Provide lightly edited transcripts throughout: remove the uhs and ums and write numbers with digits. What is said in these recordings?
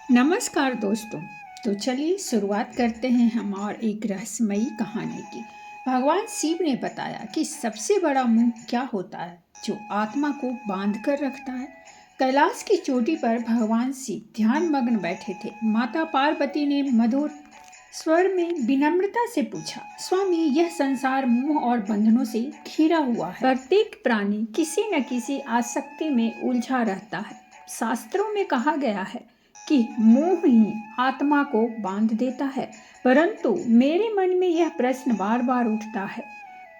नमस्कार दोस्तों। तो चलिए शुरुआत करते हैं हम और एक रहस्यमयी कहानी की। भगवान शिव ने बताया कि सबसे बड़ा मुंह क्या होता है जो आत्मा को बांध कर रखता है। कैलाश की चोटी पर भगवान शिव ध्यान मग्न बैठे थे। माता पार्वती ने मधुर स्वर में विनम्रता से पूछा, स्वामी, यह संसार मोह और बंधनों से घिरा हुआ है। प्रत्येक प्राणी किसी न किसी आसक्ति में उलझा रहता है। शास्त्रों में कहा गया है कि मोह ही आत्मा को बांध देता है, परंतु मेरे मन में यह प्रश्न बार बार उठता है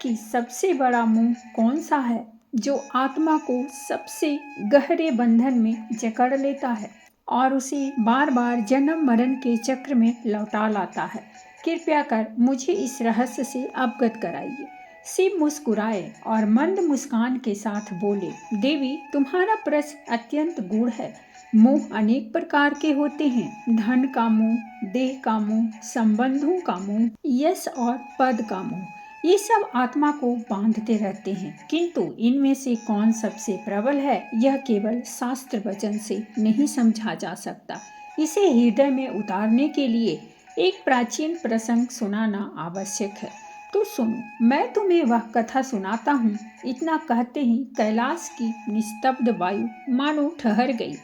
कि सबसे बड़ा मोह कौन सा है जो आत्मा को सबसे गहरे बंधन में जकड़ लेता है और उसे बार बार जन्म मरण के चक्र में लौटा लाता है। कृपया कर मुझे इस रहस्य से अवगत कराइए। शिव मुस्कुराए और मंद मुस्कान के साथ बोले, देवी, तुम्हारा प्रश्न अत्यंत गूढ़ है। मोह अनेक प्रकार के होते हैं। धन का मोह, देह का मोह, संबंधों का मोह, यश और पद का मोह, ये सब आत्मा को बांधते रहते हैं। किंतु इनमें से कौन सबसे प्रबल है, यह केवल शास्त्र वचन से नहीं समझा जा सकता। इसे हृदय में उतारने के लिए एक प्राचीन प्रसंग सुनाना आवश्यक है। तो सुनो, मैं तुम्हें वह कथा सुनाता हूँ। इतना कहते ही कैलाश की निस्तब्ध वायु मानो ठहर गई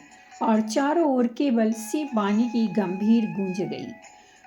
और चारों ओर केवल शिव वाणी की गंभीर गूंज गई।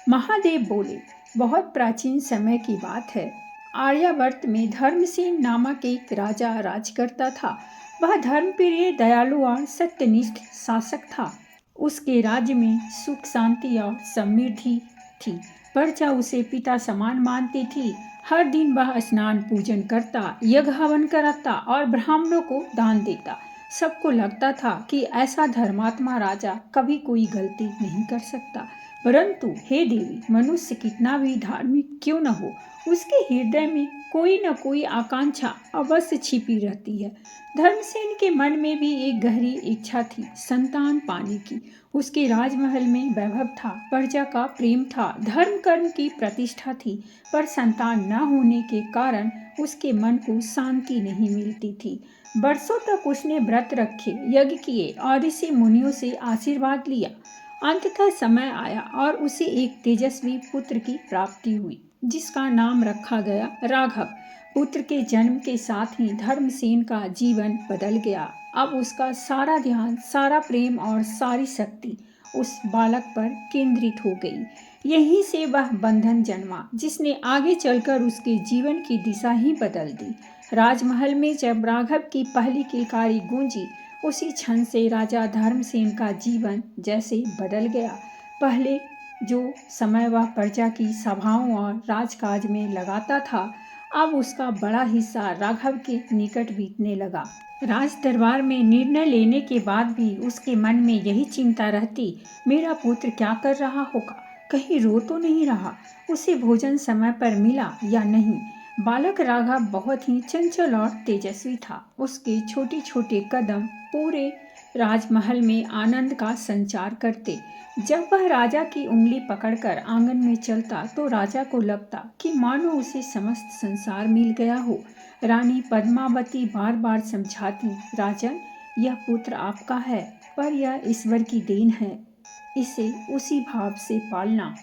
महादेव बोले, बहुत प्राचीन समय की बात है। आर्यावर्त में धर्मसेन नामक एक राजा राज करता था। वह धर्मप्रिय, दयालु और सत्यनिष्ठ शासक था। उसके राज्य में सुख, शांति और समृद्धि थी। प्रजा उसे पिता समान मानती थी। हर दिन वह स्नान पूजन करता, यज्ञ हवन कराता और ब्राह्मणों को दान देता। सबको लगता था कि ऐसा धर्मात्मा राजा कभी कोई गलती नहीं कर सकता। परंतु हे देवी, मनुष्य कितना भी धार्मिक क्यों न हो, उसके हृदय में कोई न कोई आकांक्षा अवश्य छिपी रहती है। धर्मसेन के मन में भी एक गहरी इच्छा थी, संतान पाने की। उसके राजमहल में वैभव था, प्रजा का प्रेम था, धर्म कर्म की प्रतिष्ठा थी, पर संतान न होने के कारण उसके मन को शांति नहीं मिलती थी। वर्षों तक उसने व्रत रखे, यज्ञ किए और ऋषि मुनियों से आशीर्वाद लिया। अंततः समय आया और उसे एक तेजस्वी पुत्र की प्राप्ति हुई, जिसका नाम रखा गया राघव। पुत्र के जन्म के साथ ही धर्मसेन का जीवन बदल गया। अब उसका सारा ध्यान, सारा प्रेम और सारी शक्ति उस बालक पर केंद्रित हो गई। यहीं से वह बंधन जन्मा जिसने आगे चलकर उसके जीवन की दिशा ही बदल दी। राजमहल में जब राघव की पहली किलकारी गूंजी, उसी क्षण से राजा धर्मसेन का जीवन जैसे बदल गया। पहले जो समय वह प्रजा की सभाओं और राजकाज में लगाता था, अब उसका बड़ा हिस्सा राघव के निकट बीतने लगा। राज दरबार में निर्णय लेने के बाद भी उसके मन में यही चिंता रहती, मेरा पुत्र क्या कर रहा होगा, कहीं रो तो नहीं रहा, उसे भोजन समय पर मिला या नहीं। बालक राघव बहुत ही चंचल और तेजस्वी था। उसके छोटे छोटे कदम पूरे राजमहल में आनंद का संचार करते। जब वह राजा की उंगली पकड़कर आंगन में चलता तो राजा को लगता कि मानो उसे समस्त संसार मिल गया हो। रानी पद्मावती बार बार समझाती, राजन, यह पुत्र आपका है, पर यह ईश्वर की देन है, इसे उसी भाव से पालना।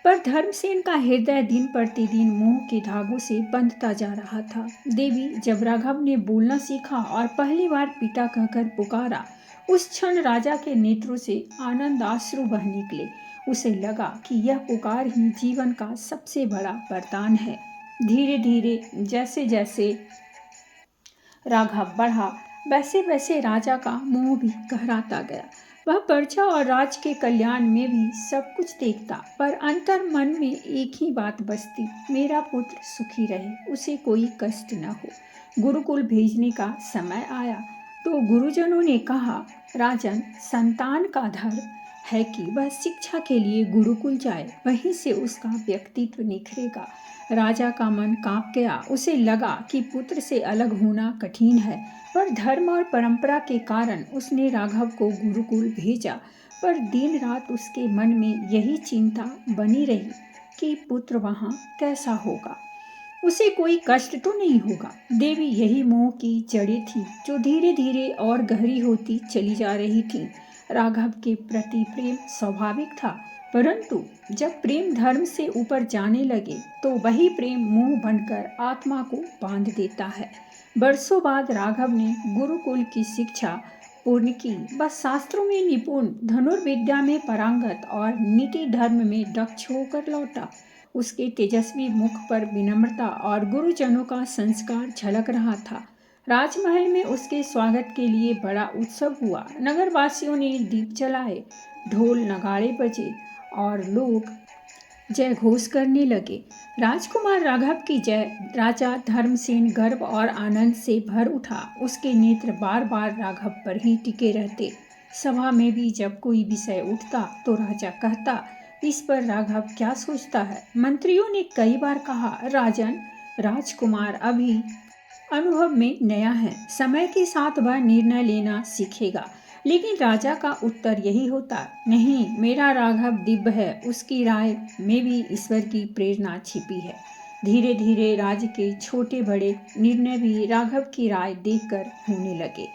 पर धर्मसेन का हृदय दिन प्रतिदिन मोह के धागों से बंधता जा रहा था। देवी, जब राघव ने बोलना सीखा और पहली बार पिता कहकर पुकारा, उस क्षण राजा के नेत्रों से आनंद आश्रु बह निकले। उसे लगा कि यह पुकार ही जीवन का सबसे बड़ा वरदान है। धीरे धीरे जैसे जैसे राघव बढ़ा, वैसे वैसे राजा का मोह भी गहराता गया। वह प्रजा और राज के कल्याण में भी सब कुछ देखता, पर अंतर मन में एक ही बात बसती, मेरा पुत्र सुखी रहे, उसे कोई कष्ट न हो। गुरुकुल भेजने का समय आया तो गुरुजनों ने कहा, राजन, संतान का धर्म है कि वह शिक्षा के लिए गुरुकुल जाए, वहीं से उसका व्यक्तित्व निखरेगा। राजा का मन कांप गया। उसे लगा कि पुत्र से अलग होना कठिन है, पर धर्म और परंपरा के कारण उसने राघव को गुरुकुल भेजा। पर दिन रात उसके मन में यही चिंता बनी रही कि पुत्र वहाँ कैसा होगा, उसे कोई कष्ट तो नहीं होगा। देवी, यही मोह की जड़ें थी जो धीरे धीरे और गहरी होती चली जा रही थी। राघव के प्रति प्रेम स्वाभाविक था, परंतु जब प्रेम धर्म से ऊपर जाने लगे तो वही प्रेम मोह बनकर आत्मा को बांध देता है। वर्षों बाद राघव ने गुरुकुल की शिक्षा पूर्ण की। वह शास्त्रों में निपुण, धनुर्विद्या में पारंगत और नीति धर्म में दक्ष होकर लौटा। उसके तेजस्वी मुख पर विनम्रता और गुरुजनों का संस्कार झलक रहा था। राजमहल में उसके स्वागत के लिए बड़ा उत्सव हुआ। नगरवासियों ने दीप जलाए, ढोल नगाड़े बजे और लोग जय घोष करने लगे। राजकुमार राघव की जय। राजा धर्मसेन गर्व और आनंद से भर उठा। उसके नेत्र बार बार राघव पर ही टिके रहते। सभा में भी जब कोई विषय उठता तो राजा कहता, इस पर राघव क्या सोचता है। मंत्रियों ने कई बार कहा, राजन, राजकुमार अभी अनुभव में नया है, समय के साथ वह निर्णय लेना सीखेगा। लेकिन राजा का उत्तर यही होता, नहीं, मेरा राघव दिव्य है, उसकी राय में भी ईश्वर की प्रेरणा छिपी है। धीरे धीरे राज्य के छोटे बड़े निर्णय भी राघव की राय देखकर होने लगे।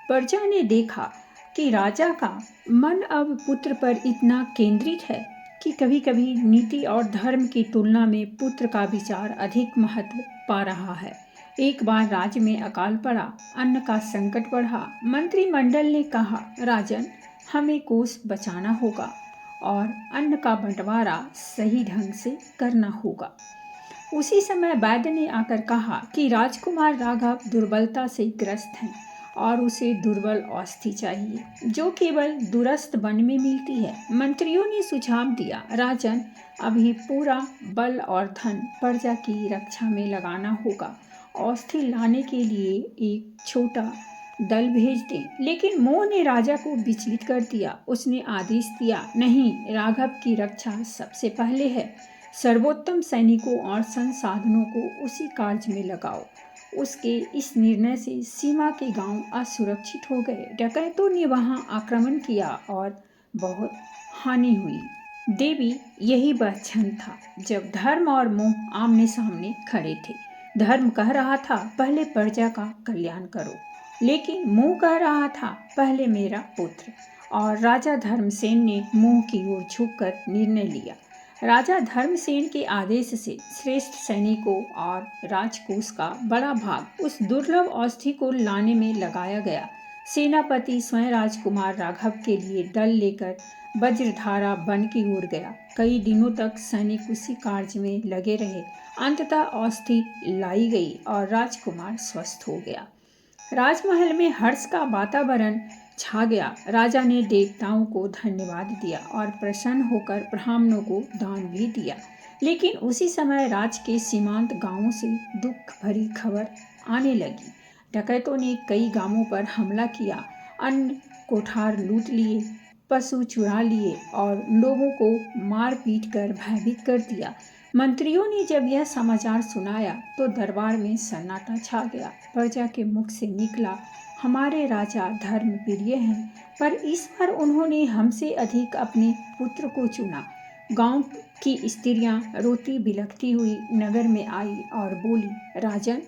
प्रजा ने देखा कि राजा का मन अब पुत्र पर इतना केंद्रित है कि कभी कभी नीति और धर्म की तुलना में पुत्र का विचार अधिक महत्व पा रहा है। एक बार राज्य में अकाल पड़ा, अन्न का संकट बढ़ा। मंत्रिमंडल ने कहा, राजन, हमें कोष बचाना होगा और अन्न का बंटवारा सही ढंग से करना होगा। उसी समय वैद्य ने आकर कहा कि राजकुमार राघव दुर्बलता से ग्रस्त हैं और उसे दुर्बल औषधि चाहिए जो केवल दूरस्थ वन में मिलती है। मंत्रियों ने सुझाव दिया, राजन, अभी पूरा बल और धन प्रजा की रक्षा में लगाना होगा। औषधि लाने के लिए एक छोटा दल भेज दें। लेकिन मोह ने राजा को विचलित कर दिया। उसने आदेश दिया, नहीं, राघव की रक्षा सबसे पहले है। सर्वोत्तम सैनिकों और संसाधनों को उसी कार्य में लगाओ। उसके इस निर्णय से सीमा के गांव असुरक्षित हो गए। डकैतों ने वहां आक्रमण किया और बहुत हानि हुई। देवी, यही वह क्षण था जब धर्म और मोह आमने सामने खड़े थे। धर्म कह रहा था, पहले प्रजा का कल्याण करो, लेकिन मोह कह रहा था, पहले मेरा पुत्र। और राजा धर्मसेन ने मोह की ओर झुककर निर्णय लिया। राजा धर्मसेन के आदेश से श्रेष्ठ सैनिकों और राजकोष का बड़ा भाग उस दुर्लभ औषधि को लाने में लगाया गया। सेनापति स्वयं राजकुमार राघव के लिए दल लेकर वज्रधारा वन की ओर गया। कई दिनों तक सैनिक उसी कार्य में लगे रहे। अंततः औषधि लाई गई और राजकुमार स्वस्थ हो गया। राजमहल में हर्ष का वातावरण छा गया। राजा ने देवताओं को धन्यवाद दिया और प्रसन्न होकर ब्राह्मणों को दान भी दिया। लेकिन उसी समय राज्य के सीमांत गांवों से दुख भरी खबर आने लगी। डकैतों ने कई गांवों पर हमला किया, अन्न कोठार लूट लिए, पशु चुरा लिए और लोगों को मार पीट कर भयभीत कर दिया। मंत्रियों ने जब यह समाचार सुनाया तो दरबार में सन्नाटा छा गया। प्रजा के मुख से निकला, हमारे राजा धर्मप्रिय हैं, पर इस बार उन्होंने हमसे अधिक अपने पुत्र को चुना। गांव की स्त्रियां रोती बिलखती हुई नगर में आई और बोली, राजन,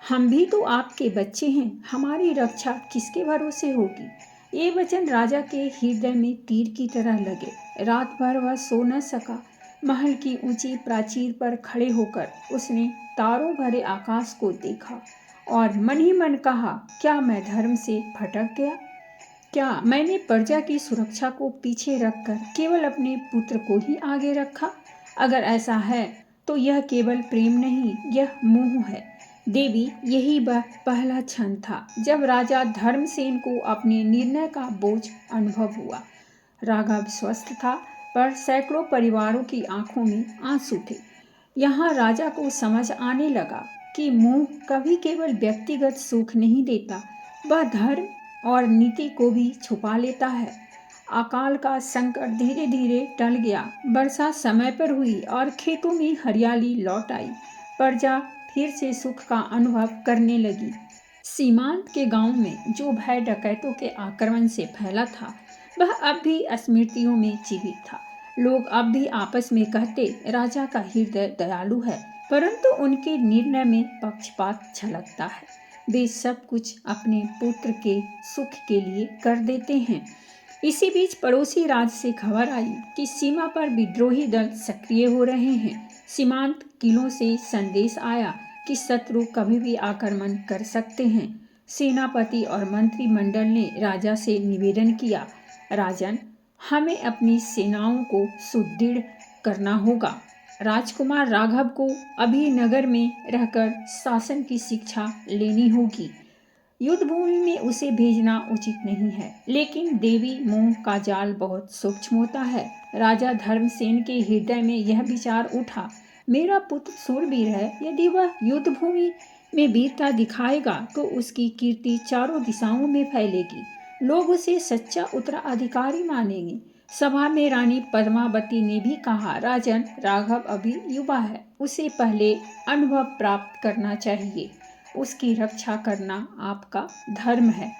हम भी तो आपके बच्चे हैं, हमारी रक्षा किसके भरोसे होगी। ये वचन राजा के हृदय में तीर की तरह लगे। रात भर वह सो न सका। महल की ऊंची प्राचीर पर खड़े होकर उसने तारों भरे आकाश को देखा और मन ही मन कहा, क्या मैं धर्म से भटक गया? क्या मैंने प्रजा की सुरक्षा को पीछे रखकर केवल अपने पुत्र को ही आगे रखा? अगर ऐसा है तो यह केवल प्रेम नहीं, यह मोह है। देवी, यही वह पहला क्षण था जब राजा धर्मसेन को अपने निर्णय का बोझ अनुभव हुआ। राघव स्वस्थ था, पर सैकड़ों परिवारों की आंखों में आंसू थे। यहाँ राजा को समझ आने लगा कि मोह कभी केवल व्यक्तिगत सुख नहीं देता, वह धर्म और नीति को भी छुपा लेता है। अकाल का संकट धीरे धीरे टल गया। वर्षा समय पर हुई और खेतों में हरियाली लौट आई। प्रजा फिर से सुख का अनुभव करने लगी। सीमांत के गांव में जो भय डकैतों के आक्रमण से फैला था, वह अब भी स्मृतियों में जीवित था। लोग अब भी आपस में कहते, राजा का हृदय दयालु है, परंतु उनके निर्णय में पक्षपात झलकता है। वे सब कुछ अपने पुत्र के सुख के लिए कर देते हैं। इसी बीच पड़ोसी राज्य से खबर आई कि सीमा पर विद्रोही दल सक्रिय हो रहे हैं। सीमांत किलों से संदेश आया कि शत्रु कभी भी आक्रमण कर सकते हैं। सेनापति और मंत्रिमंडल ने राजा से निवेदन किया, राजन, हमें अपनी सेनाओं को सुदृढ़ करना होगा। राजकुमार राघव को अभी नगर में रहकर शासन की शिक्षा लेनी होगी। युद्ध भूमि में उसे भेजना उचित नहीं है, लेकिन देवी मोह का जाल बहुत सूक्ष्म होता है। राजा धर्मसेन के हृदय में यह विचार उठा, मेरा पुत्र शूरवीर है, यदि वह युद्ध भूमि में वीरता दिखाएगा तो उसकी कीर्ति चारों दिशाओं में फैलेगी। लोग उसे सच्चा उत्तराधिकारी मानेंगे। सभा में रानी पद्मावती ने भी कहा, राजन, राघव अभी युवा है, उसे पहले अनुभव प्राप्त करना चाहिए। उसकी रक्षा करना आपका धर्म है।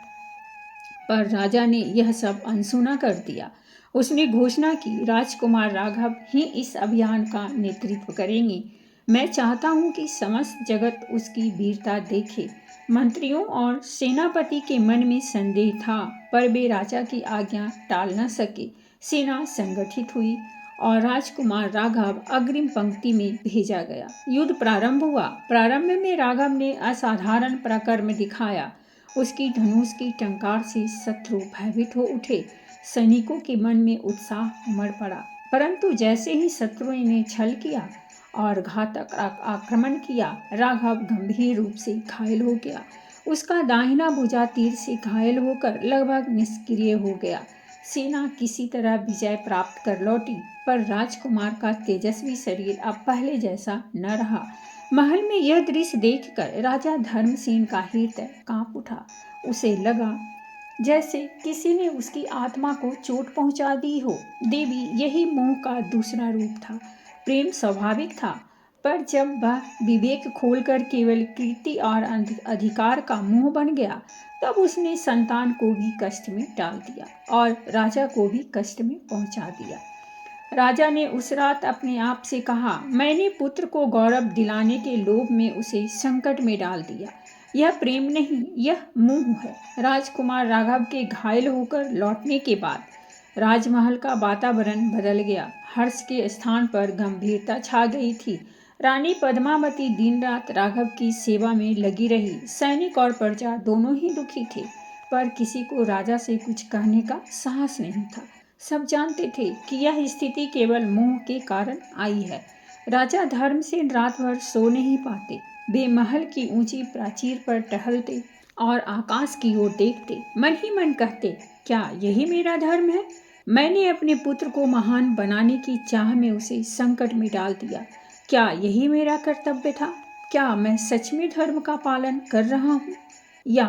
पर राजा ने यह सब अनसुना कर दिया। उसने घोषणा की, राजकुमार राघव ही इस अभियान का नेतृत्व करेंगे। मैं चाहता हूं कि समस्त जगत उसकी वीरता देखे। मंत्रियों और सेनापति के मन में संदेह था, पर वे राजा की आज्ञा टाल न सके। सेना संगठित हुई और राजकुमार राघव अग्रिम पंक्ति में भेजा गया। युद्ध प्रारंभ हुआ। प्रारंभ में राघव ने असाधारण पराक्रम दिखाया। उसकी धनुष की टंकार से शत्रु भयभीत हो उठे। सैनिकों के मन में उत्साह उमड़ पड़ा। परंतु जैसे ही शत्रुओं ने छल किया और घातक आक्रमण किया, राघव गंभीर रूप से घायल हो गया। उसका दाहिना भुजा तीर से घायल होकर लगभग निष्क्रिय हो गया। सेना किसी तरह विजय प्राप्त कर लौटी, पर राजकुमार का तेजस्वी शरीर अब पहले जैसा न रहा। महल में यह दृश्य देखकर राजा धर्मसेन का हृदय कांप उठा। उसे लगा जैसे किसी ने उसकी आत्मा को चोट पहुंचा दी हो। देवी यही मोह का दूसरा रूप था। प्रेम स्वाभाविक था, पर जब वह विवेक खोलकर केवल कीर्ति और अधिकार का मोह बन गया, तब उसने संतान को भी कष्ट में डाल दिया और राजा को भी कष्ट में पहुंचा दिया। राजा ने उस रात अपने आप से कहा, मैंने पुत्र को गौरव दिलाने के लोभ में उसे संकट में डाल दिया। यह प्रेम नहीं, यह मोह है। राजकुमार राघव के घायल होकर लौटने के बाद राजमहल का वातावरण बदल गया। हर्ष के स्थान पर गंभीरता छा गई थी। रानी पद्मावती दिन रात राघव की सेवा में लगी रही। सैनिक और प्रजा दोनों ही दुखी थे, पर किसी को राजा से कुछ कहने का साहस नहीं था। सब जानते थे कि यह स्थिति केवल मोह के कारण आई है। राजा धर्मसेन रात भर सो नहीं पाते। वे महल की ऊंची प्राचीर पर टहलते और आकाश की ओर देखते। मन ही मन कहते, क्या यही मेरा धर्म है? मैंने अपने पुत्र को महान बनाने की चाह में उसे संकट में डाल दिया। क्या यही मेरा कर्तव्य था? क्या मैं सच में धर्म का पालन कर रहा हूँ, या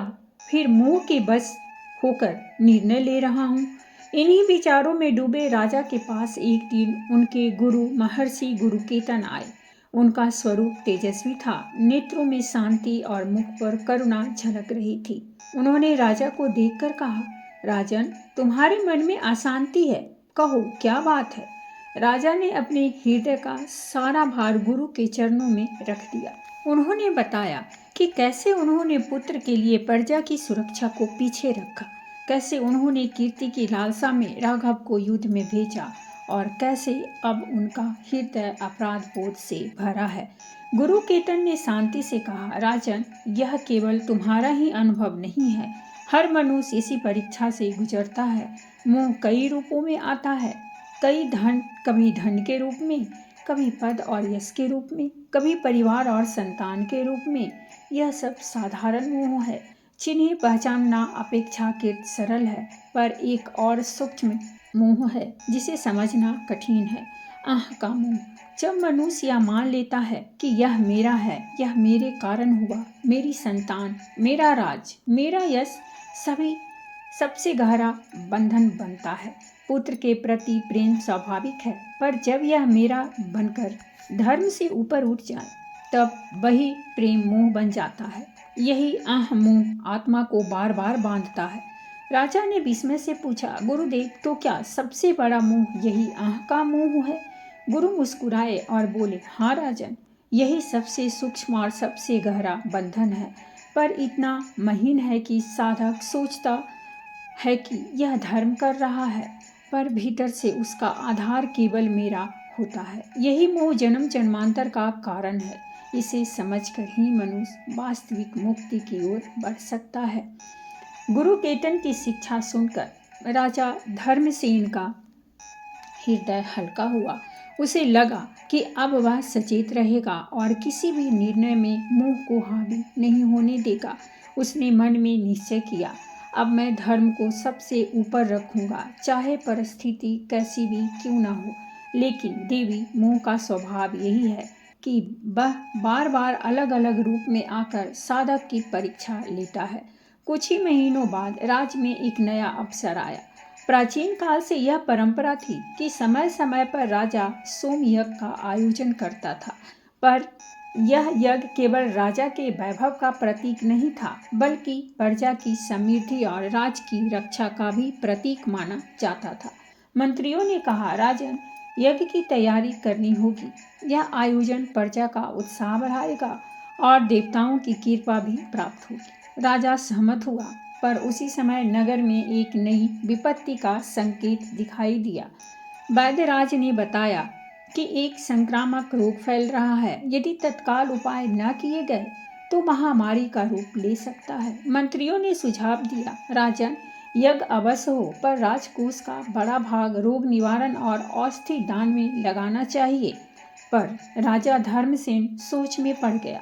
फिर मोह के बस होकर निर्णय ले रहा हूँ? इन्हीं विचारों में डूबे राजा के पास एक दिन उनके गुरु महर्षि गुरुकेतन आए। उनका स्वरूप तेजस्वी था, नेत्रों में शांति और मुख पर करुणा झलक रही थी। उन्होंने राजा को देखकर कहा, राजन, तुम्हारे मन में अशांति है, कहो क्या बात है? राजा ने अपने हृदय का सारा भार गुरु के चरणों में रख दिया। उन्होंने बताया कि कैसे उन्होंने पुत्र के लिए प्रजा की सुरक्षा को पीछे रखा, कैसे उन्होंने कीर्ति की लालसा में राघव को युद्ध में भेजा और कैसे अब उनका हृदय अपराध बोध से भरा है। गुरु केतन ने शांति से कहा, राजन, यह केवल तुम्हारा ही अनुभव नहीं है। हर मनुष्य इसी परीक्षा से गुजरता है। मोह कई रूपों में आता है, कभी धन के रूप में, कभी पद और यश के रूप में, कभी परिवार और संतान के रूप में। यह सब साधारण मोह है, जिन्हें पहचानना अपेक्षाकृत सरल है, पर एक और सूक्ष्म मोह है जिसे समझना कठिन है, आह का मोह। जब मनुष्य यह मान लेता है कि यह मेरा है, यह मेरे कारण हुआ, मेरी संतान, मेरा राज, मेरा यश सभी सबसे गहरा बंधन बनता है। पुत्र के प्रति प्रेम स्वाभाविक है, पर जब यह मेरा बनकर धर्म से ऊपर उठ जाए, तब वही प्रेम मोह बन जाता है। यही आह मोह आत्मा को बार बार बांधता है। राजा ने विस्मय से पूछा, गुरुदेव, तो क्या सबसे बड़ा मोह यही आह का मोह है? गुरु मुस्कुराए और बोले, हाँ राजन, यही सबसे सूक्ष्म और सबसे गहरा बंधन है, पर इतना महीन है कि साधक सोचता है कि यह धर्म कर रहा है, पर भीतर से उसका आधार केवल मेरा होता है। यही मोह जन्म जन्मांतर का कारण है। इसे समझकर ही मनुष्य वास्तविक मुक्ति की ओर बढ़ सकता है। गुरु केतन की शिक्षा सुनकर राजा धर्मसेन का हृदय हल्का हुआ। उसे लगा कि अब वह सचेत रहेगा और किसी भी निर्णय में मोह को हावी नहीं होने देगा। उसने मन में निश्चय किया, अब मैं धर्म को सबसे ऊपर रखूंगा, चाहे परिस्थिति कैसी भी क्यों ना हो। लेकिन देवी मोह का स्वभाव यही है कि वह बार बार अलग अलग रूप में आकर साधक की परीक्षा लेता है। कुछ ही महीनों बाद राज्य में एक नया अफसर आया। प्राचीन काल से यह परंपरा थी कि समय समय पर राजा सोम यज्ञ का आयोजन करता था, पर यह यज्ञ केवल राजा के वैभव का प्रतीक नहीं था, बल्कि प्रजा की समृद्धि और राज की रक्षा का भी प्रतीक माना जाता था। मंत्रियों ने कहा, राजन, यज्ञ की तैयारी करनी होगी। यह आयोजन प्रजा का उत्साह बढ़ाएगा और देवताओं की कृपा भी प्राप्त होगी। राजा सहमत हुआ, पर उसी समय नगर में एक नई विपत्ति का संकेत दिखाई दिया। वैद्यराज ने बताया कि एक संक्रामक रोग फैल रहा है। यदि तत्काल उपाय न किए गए तो महामारी का रूप ले सकता है। मंत्रियों ने सुझाव दिया, राजन, यज्ञ अवश्य हो, पर राजकोष का बड़ा भाग रोग निवारण और औषधि दान में लगाना चाहिए। पर राजा धर्मसेन सोच में पड़ गया।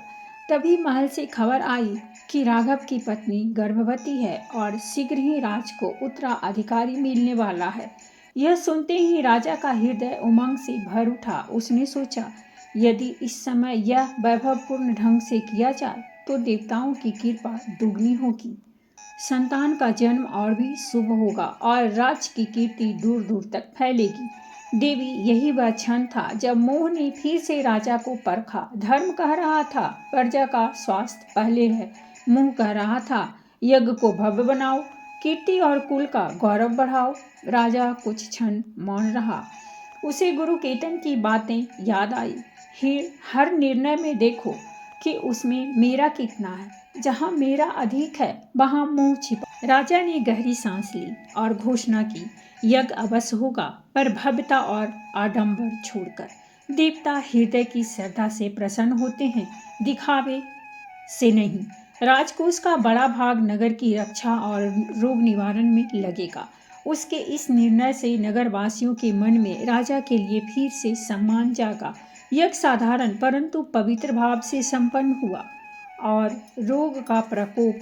तभी महल से खबर आई कि राघव की पत्नी गर्भवती है और शीघ्र ही राज को उत्तराधिकारी मिलने वाला है। यह सुनते ही राजा का हृदय उमंग से भर उठा। उसने सोचा, यदि इस समय यह वैभवपूर्ण ढंग से किया जाए तो देवताओं की कृपा दुगनी होगी, संतान का जन्म और भी शुभ होगा और राज की कीर्ति दूर दूर तक फैलेगी। देवी, यही वह क्षण था जब मोह ने फिर से राजा को परखा। धर्म कह रहा था, प्रजा का स्वास्थ्य पहले है। मोह कह रहा था, यज्ञ को भव्य बनाओ, कीर्ति और कुल का गौरव बढ़ाओ। राजा कुछ क्षण मौन रहा। उसे गुरु केतन की बातें याद आई। हर निर्णय में देखो कि उसमें मेरा कितना है। जहाँ मेरा अधिक है वहाँ मोह छिपा। राजा ने गहरी सांस ली और घोषणा की, यज्ञ अवश्य होगा, पर भव्यता और आडंबर छोड़कर। देवता हृदय की श्रद्धा से प्रसन्न होते हैं, दिखावे से नहीं। राजकोष का बड़ा भाग नगर की रक्षा और रोग निवारण में लगेगा। उसके इस निर्णय से नगरवासियों के मन में राजा के लिए फिर से सम्मान जागा। यज्ञ साधारण परंतु पवित्र भाव से संपन्न हुआ और रोग का प्रकोप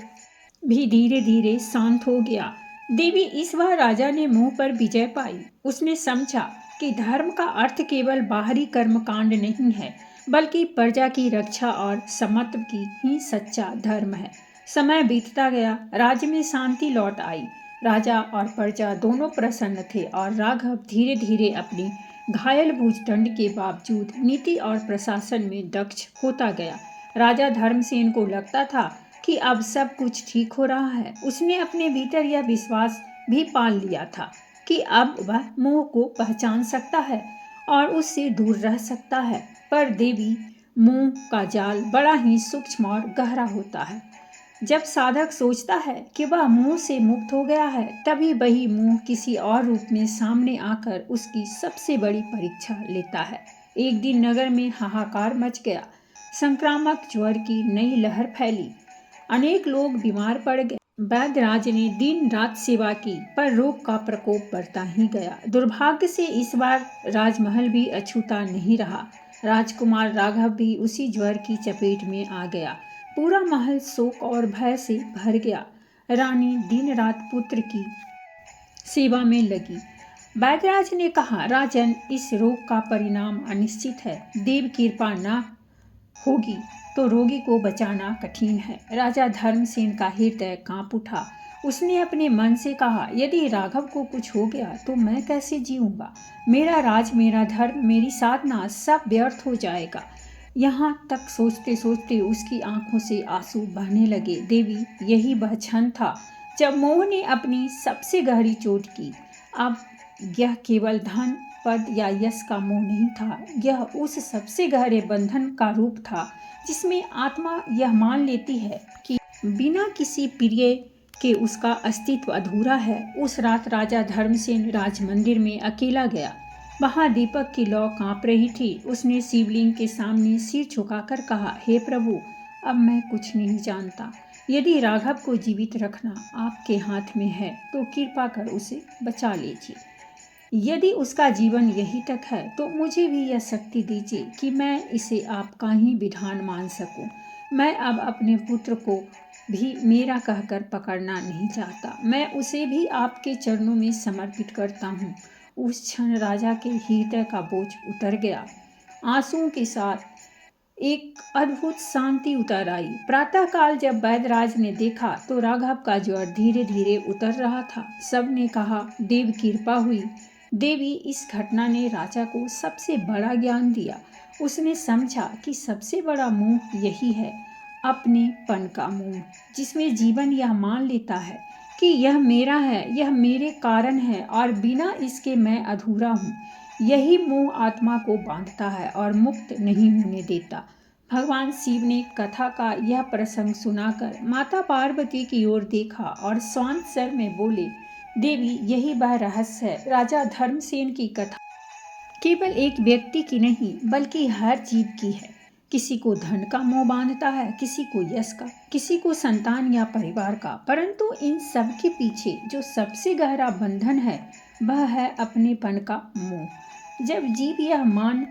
भी धीरे धीरे शांत हो गया। देवी, इस बार राजा ने मोह पर विजय पाई। उसने समझा कि धर्म का अर्थ केवल बाहरी कर्मकांड नहीं है, बल्कि प्रजा की रक्षा और समत्व की ही सच्चा धर्म है। समय बीतता गया, राज्य में शांति लौट आई। राजा और प्रजा दोनों प्रसन्न थे और राघव धीरे धीरे अपनी घायल भुजदंड के बावजूद नीति और प्रशासन में दक्ष होता गया। राजा धर्मसेन को लगता था कि अब सब कुछ ठीक हो रहा है। उसने अपने भीतर यह विश्वास भी पाल लिया था कि अब वह मोह को पहचान सकता है और उससे दूर रह सकता है। पर देवी, मोह का जाल बड़ा ही सूक्ष्म और गहरा होता है। जब साधक सोचता है कि वह मोह से मुक्त हो गया है, तभी वही मोह किसी और रूप में सामने आकर उसकी सबसे बड़ी परीक्षा लेता है। एक दिन नगर में हाहाकार मच गया। संक्रामक ज्वर की नई लहर फैली। अनेक लोग बीमार पड़ गए। वैद्यराज ने दिन रात सेवा की, पर रोग का प्रकोप बढ़ता ही गया। दुर्भाग्य से इस बार राजमहल भी अछूता नहीं रहा। राजकुमार राघव भी उसी ज्वर की चपेट में आ गया। पूरा महल शोक और भय से भर गया। रानी दिन रात पुत्र की सेवा में लगी। वैद्यराज ने कहा, राजन, इस रोग का परिणाम अनिश्चित है। देव कृपा न होगी तो रोगी को बचाना कठिन है। राजा धर्मसेन का हृदय कांप उठा। उसने अपने मन से कहा, यदि राघव को कुछ हो गया तो मैं कैसे जीऊंगा? मेरा राज, मेरा धर्म, मेरी साधना सब व्यर्थ हो जाएगा। यहाँ तक सोचते सोचते उसकी आंखों से आंसू बहने लगे। देवी, यही वह क्षण था जब मोह ने अपनी सबसे गहरी चोट की। अब यह केवल धन, पद या यश का मोह नहीं था, यह उस सबसे गहरे बंधन का रूप था जिसमें आत्मा यह मान लेती है कि बिना किसी प्रिय कि उसका अस्तित्व अधूरा है। उस रात राजा धर्मसेन राजमंदिर में अकेला गया। वहां दीपक की लौ कांप रही थी। उसने शिवलिंग के सामने सिर झुकाकर कहा, हे प्रभु, अब मैं कुछ नहीं जानता। यदि राघव को जीवित रखना आपके हाथ में है तो कृपा कर उसे बचा लीजिए। यदि उसका जीवन यही तक है तो मुझे भी यह शक्ति दीजिए कि मैं इसे आपका ही विधान मान सकूं। मैं अब अपने पुत्र को भी मेरा कहकर पकड़ना नहीं चाहता। मैं उसे भी आपके चरणों में समर्पित करता हूँ। उस क्षण राजा के हृदय का बोझ उतर गया। आंसुओं के साथ एक अद्भुत शांति उतर आई। प्रातःकाल जब वैद्यराज ने देखा तो राघव का ज्वर धीरे धीरे उतर रहा था। सबने कहा, देव कृपा हुई। देवी इस घटना ने राजा को सबसे बड़ा ज्ञान दिया। उसने समझा कि सबसे बड़ा मोह यही है, अपनेपन का मोह, जिसमें जीवन यह मान लेता है कि यह मेरा है, यह मेरे कारण है और बिना इसके मैं अधूरा हूँ। यही मोह आत्मा को बांधता है और मुक्त नहीं होने देता। भगवान शिव ने कथा का यह प्रसंग सुनाकर माता पार्वती की ओर देखा और शांत स्वर में बोले, देवी, यही वह रहस्य है। राजा धर्मसेन की कथा केवल एक व्यक्ति की नहीं बल्कि हर जीव की है। किसी को धन का मोह बांधता है, किसी को यश का, किसी को संतान या परिवार का, परंतु इन सब के पीछे जो सबसे गहरा बंधन है वह है अपनेपन का मोह। जब जीव यह मान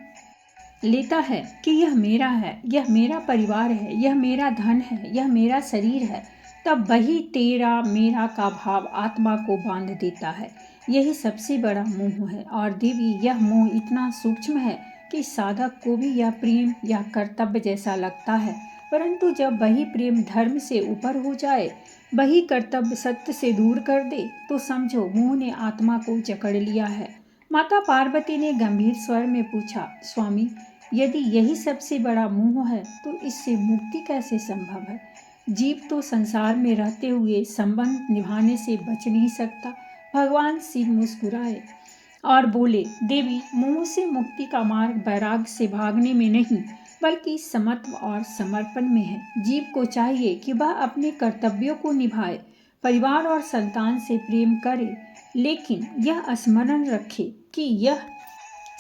लेता है कि यह मेरा है, यह मेरा परिवार है, यह मेरा धन है, यह मेरा शरीर है, तब वही तेरा मेरा का भाव आत्मा को बांध देता है। यही सबसे बड़ा मोह है। और देवी, यह मोह इतना सूक्ष्म है कि साधक को भी यह प्रेम या कर्तव्य जैसा लगता है, परंतु जब वही प्रेम धर्म से ऊपर हो जाए, वही कर्तव्य सत्य से दूर कर दे, तो समझो मोह ने आत्मा को जकड़ लिया है। माता पार्वती ने गंभीर स्वर में पूछा, स्वामी, यदि यही सबसे बड़ा मोह है तो इससे मुक्ति कैसे संभव है? जीव तो संसार में रहते हुए संबंध निभाने से बच नहीं सकता। भगवान शिव मुस्कुराए और बोले, देवी, मोह से मुक्ति का मार्ग वैराग्य से भागने में नहीं बल्कि समत्व और समर्पण में है। जीव को चाहिए कि वह अपने कर्तव्यों को निभाए, परिवार और संतान से प्रेम करे, लेकिन यह स्मरण रखे कि यह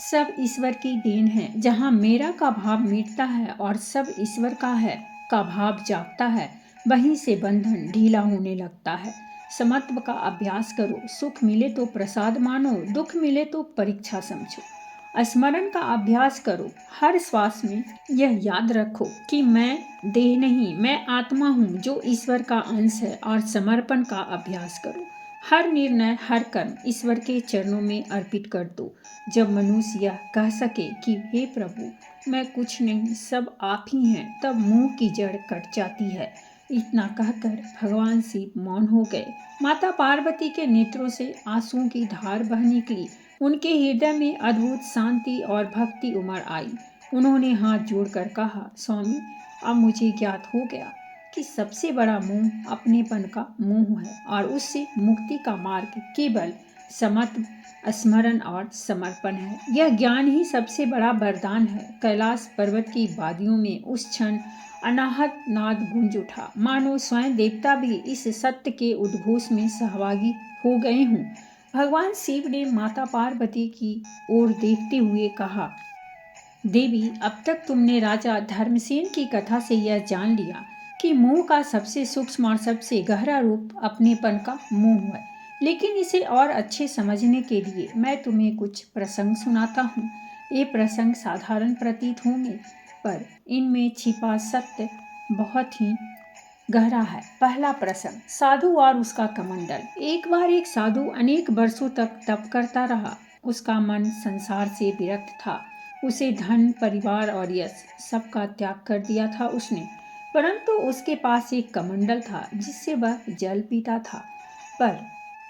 सब ईश्वर की देन है। जहाँ मेरा का भाव मिटता है और सब ईश्वर का है का भाव जागता है, वहीं से बंधन ढीला होने लगता है। समत्व का अभ्यास करो। सुख मिले तो प्रसाद मानो, दुख मिले तो परीक्षा समझो। स्मरण का अभ्यास करो। हर श्वास में यह याद रखो कि मैं देह नहीं, मैं आत्मा हूँ जो ईश्वर का अंश है, और समर्पण का अभ्यास करो। हर निर्णय, हर कर्म ईश्वर के चरणों में अर्पित कर दो। जब मनुष्य यह कह सके कि हे प्रभु, मैं कुछ नहीं, सब आप ही हैं, तब मोह की जड़ कट जाती है। इतना कहकर भगवान शिव मौन हो गए। माता पार्वती के नेत्रों से आंसुओं की धार बह निकली। उनके हृदय में अद्भुत शांति और भक्ति उमड़ आई। उन्होंने हाथ जोड़कर कहा, स्वामी, अब मुझे ज्ञात हो गया कि सबसे बड़ा मोह अपनेपन का मोह है और उससे मुक्ति का मार्ग केवल समत्व, स्मरण और समर्पण है। यह ज्ञान ही सबसे बड़ा वरदान है। कैलाश पर्वत की वादियों में उस क्षण अनाहत नाद गूंज उठा, मानो स्वयं देवता भी इस सत्य के उद्घोष में सहभागी हो गए हों। भगवान शिव ने माता पार्वती की ओर देखते हुए कहा, देवी, अब तक तुमने राजा धर्मसेन की कथा से यह जान लिया कि मोह का सबसे सूक्ष्म और सबसे गहरा रूप अपनेपन का मोह है। लेकिन इसे और अच्छे समझने के लिए मैं तुम्हें कुछ प्रसंग सुनाता हूँ। ये प्रसंग साधारण प्रतीत होंगे, पर इनमें छिपा सत्य बहुत ही गहरा है। पहला प्रसंग, साधु और उसका कमंडल। एक बार एक साधु अनेक वर्षों तक तप करता रहा। उसका मन संसार से विरक्त था। उसे धन, परिवार और यश सबका त्याग कर दिया था उसने, परंतु उसके पास एक कमंडल था जिससे वह जल पीता था। पर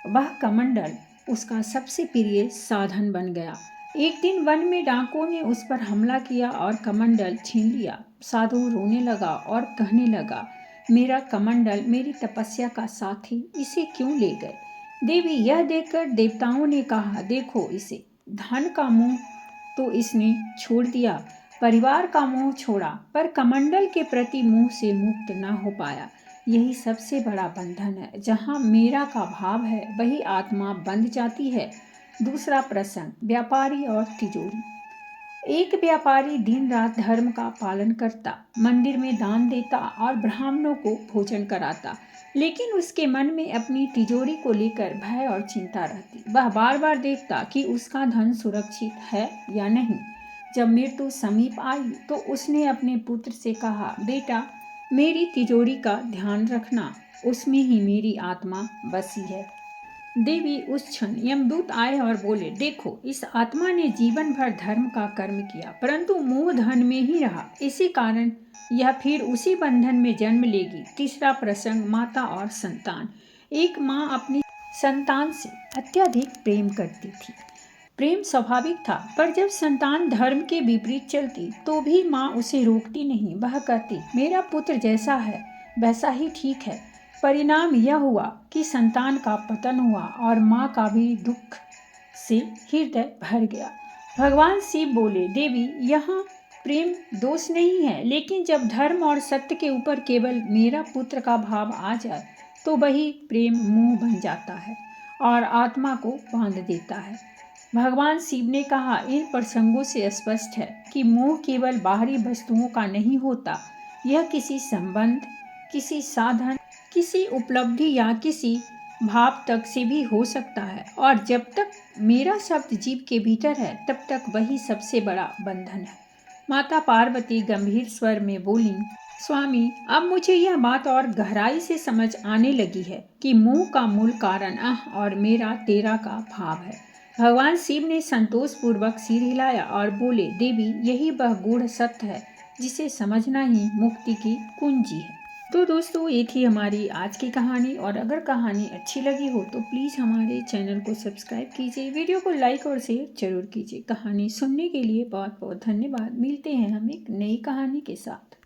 वह कमंडल उसका सबसे प्रिय साधन बन गया। एक दिन वन में डाकुओं ने उस पर हमला किया और कमंडल छीन लिया। साधु रोने लगा और कहने लगा, मेरा कमंडल मेरी तपस्या का साथी, इसे क्यों ले गए? देवी, यह देखकर देवताओं ने कहा, देखो इसे। धन का मोह तो इसने छोड़ दिया, परिवार का मोह छोड़ा, पर कमंडल के प्रति मोह से मुक्त न हो पाया। यही सबसे बड़ा बंधन है। जहाँ मेरा का भाव है वही आत्मा बंध जाती है। दूसरा प्रसंग, व्यापारी और तिजोरी। एक व्यापारी दिन रात धर्म का पालन करता, मंदिर में दान देता और ब्राह्मणों को भोजन कराता, लेकिन उसके मन में अपनी तिजोरी को लेकर भय और चिंता रहती। वह बार बार देखता कि उसका धन सुरक्षित है या नहीं। जब मृत्यु समीप आई तो उसने अपने पुत्र से कहा, बेटा, मेरी तिजोरी का ध्यान रखना, उसमें ही मेरी आत्मा बसी है। देवी उस क्षण यमदूत आए और बोले, देखो, इस आत्मा ने जीवन भर धर्म का कर्म किया, परंतु मोह धन में ही रहा। इसी कारण यह फिर उसी बंधन में जन्म लेगी। तीसरा प्रसंग, माता और संतान। एक माँ अपनी संतान से अत्यधिक प्रेम करती थी। प्रेम स्वाभाविक था, पर जब संतान धर्म के विपरीत चलती तो भी माँ उसे रोकती नहीं। वह कहती, मेरा पुत्र जैसा है वैसा ही ठीक है। परिणाम यह हुआ कि संतान का पतन हुआ और माँ का भी दुख से हृदय भर गया। भगवान शिव बोले, देवी, यहाँ प्रेम दोष नहीं है, लेकिन जब धर्म और सत्य के ऊपर केवल मेरा पुत्र का भाव आ जाए तो वही प्रेम मोह बन जाता है और आत्मा को बांध देता है। भगवान शिव ने कहा, इन प्रसंगों से स्पष्ट है कि मोह केवल बाहरी वस्तुओं का नहीं होता। यह किसी संबंध, किसी साधन, किसी उपलब्धि या किसी भाव तक से भी हो सकता है, और जब तक मेरा शब्द जीव के भीतर है तब तक वही सबसे बड़ा बंधन है। माता पार्वती गंभीर स्वर में बोली, स्वामी, अब मुझे यह बात और गहराई से समझ आने लगी है कि मोह का मूल कारण अह और मेरा तेरा का भाव है। भगवान शिव ने संतोषपूर्वक सिर हिलाया और बोले, देवी, यही वह गूढ़ सत्य है जिसे समझना ही मुक्ति की कुंजी है। तो दोस्तों, ये थी हमारी आज की कहानी, और अगर कहानी अच्छी लगी हो तो प्लीज़ हमारे चैनल को सब्सक्राइब कीजिए, वीडियो को लाइक और शेयर जरूर कीजिए। कहानी सुनने के लिए बहुत बहुत धन्यवाद। मिलते हैं हम एक नई कहानी के साथ।